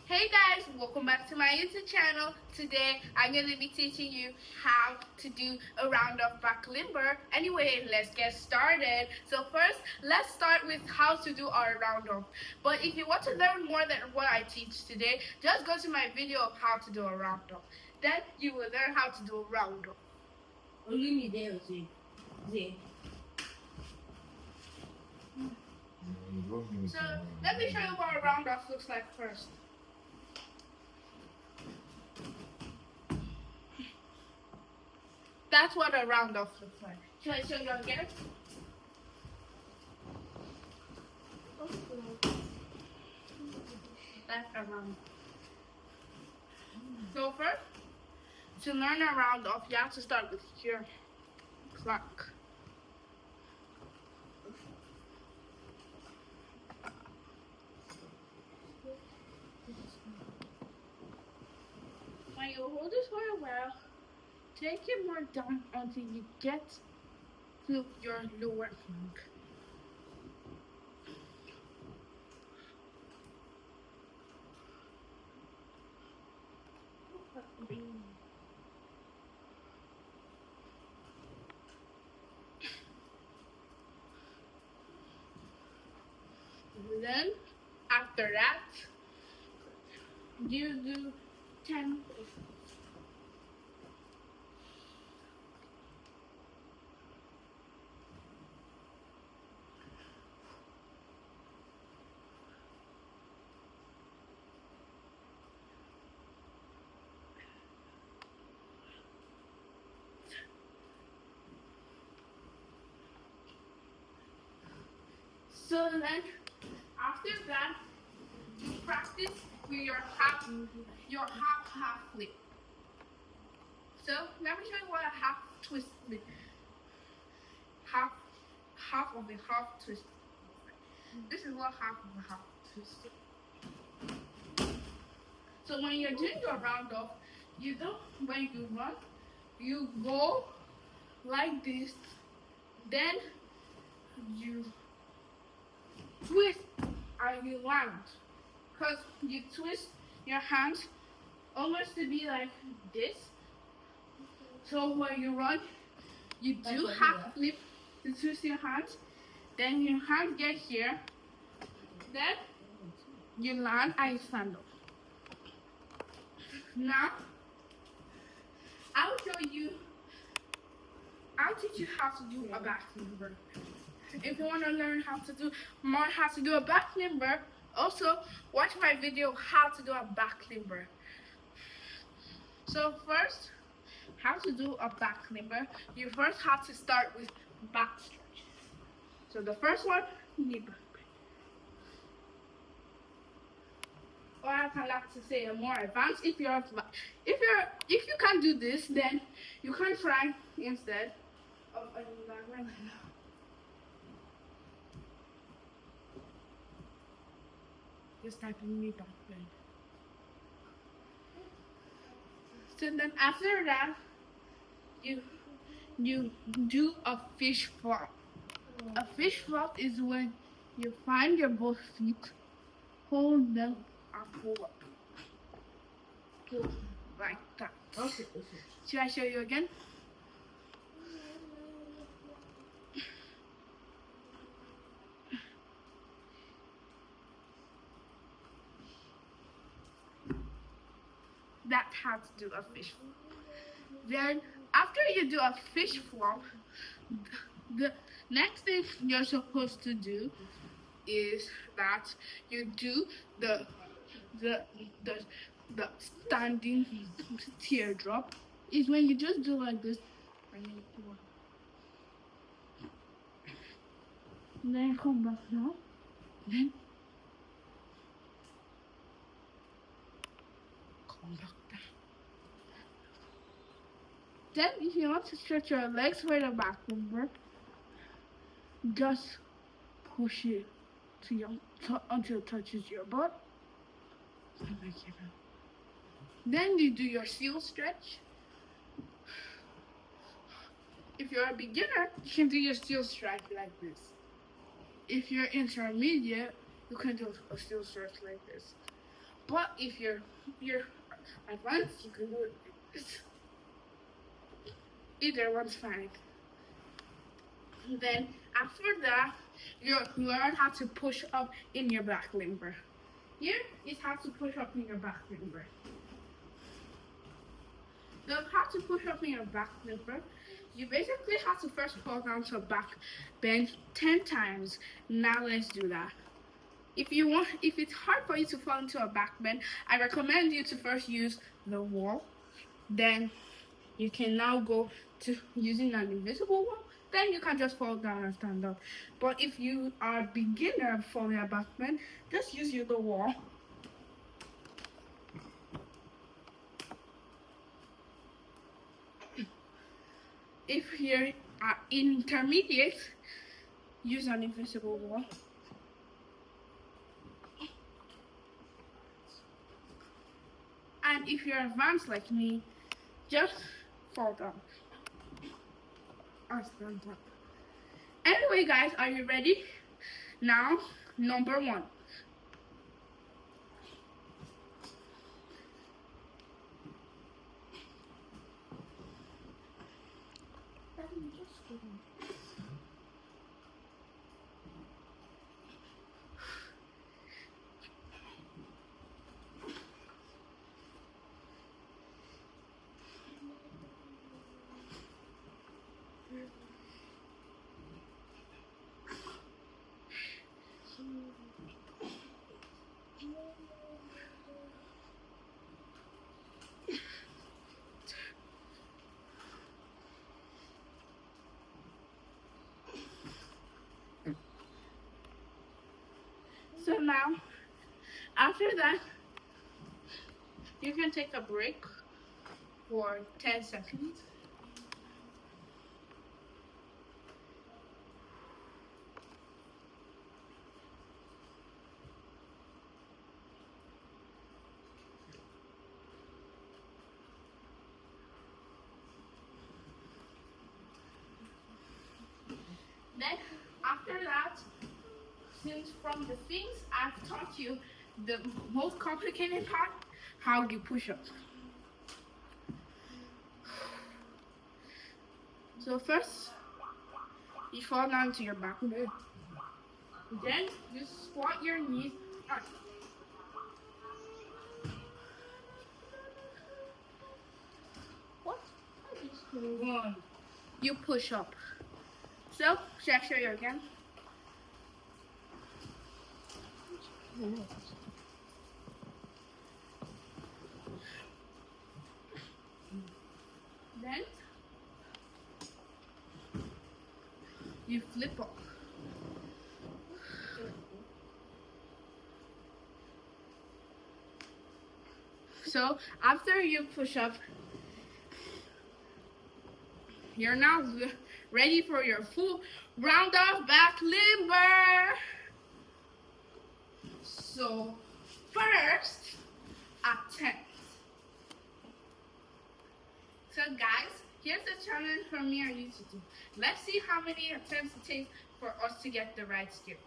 Hey guys, welcome back to my YouTube channel. Today I'm going to be teaching you how to do a round of back limber. Anyway, let's get started. So first, let's start with how to do our round off. But if you want to learn more than what I teach today, just go to my video of how to do a round off. Then you will learn how to do a round off. Only me there, see. So let me show you what a round off looks like first. That's what a round off looks like. Should I show you again? That's a round. So first, to learn a round off, you have to start with your plank. When you hold this for a while, take it more down until you get to your lower plank. Then, after that, you do 10. So then, after that, you practice with your half flip. So let me show you what a half twist flip. Half of a half twist. This is what half of a half twist. So when you're doing your round off, when you run, you go like this, then you twist and you land. Because you twist your hands almost to be like this. So when you run, you do half flip to twist your hands. Then your hands get here. Then you land and you stand up. Now, I'll teach you how to do a back limber. If you want to learn how to do a back limber, also watch my video how to do a back limber. So first, how to do a back limber, you first have to start with back stretch. So the first one, knee back. Or I can like to say a more advanced. If you can't do this, then you can try instead of a knee back right now. Just type in knee back bend. So then after that, you do a fish flop. A fish flop is when you find your both feet, hold them, and pull up. Pull like that. Okay. Should I show you again? That's how to do a fish flop. Then after you do a fish flop, the next thing you're supposed to do is that you do the standing teardrop. Is when you just do like this, and then come back down, then come back down. Then if you want to stretch your legs for the back limber, just push it until it touches your butt. Then you do your seal stretch. If you're a beginner, you can do your seal stretch like this. If you're intermediate, you can do a seal stretch like this. But if you're advanced, you can do it like this. Either one's fine. Then after that, you learn how to push up in your back limber. Here is how to push up in your back limber. Now, how to push up in your back limber, you basically have to first fall down to a back bend 10 times. Now let's do that. If it's hard for you to fall into a back bend, I recommend you to first use the wall. Then you can now go to using an invisible wall. Then you can just fall down and stand up. But if you are a beginner falling a back bend, just use the wall. If you're intermediate, use an invisible wall. And if you're advanced like me, just fall down or stand up. Anyway, guys, are you ready? Now, number 1. So now, after that, you can take a break for 10 seconds. Then, after that, since from the things I've taught you, the most complicated part, how you push up. So first, you fall down to your back leg. Then you squat your knees up. What? One. You push up. So, should I show you again? Then you flip up. So after you push up, you're now ready for your full round off back limber. So first, attempt. So guys, here's the challenge for me and you to do. Let's see how many attempts it takes for us to get the right skill.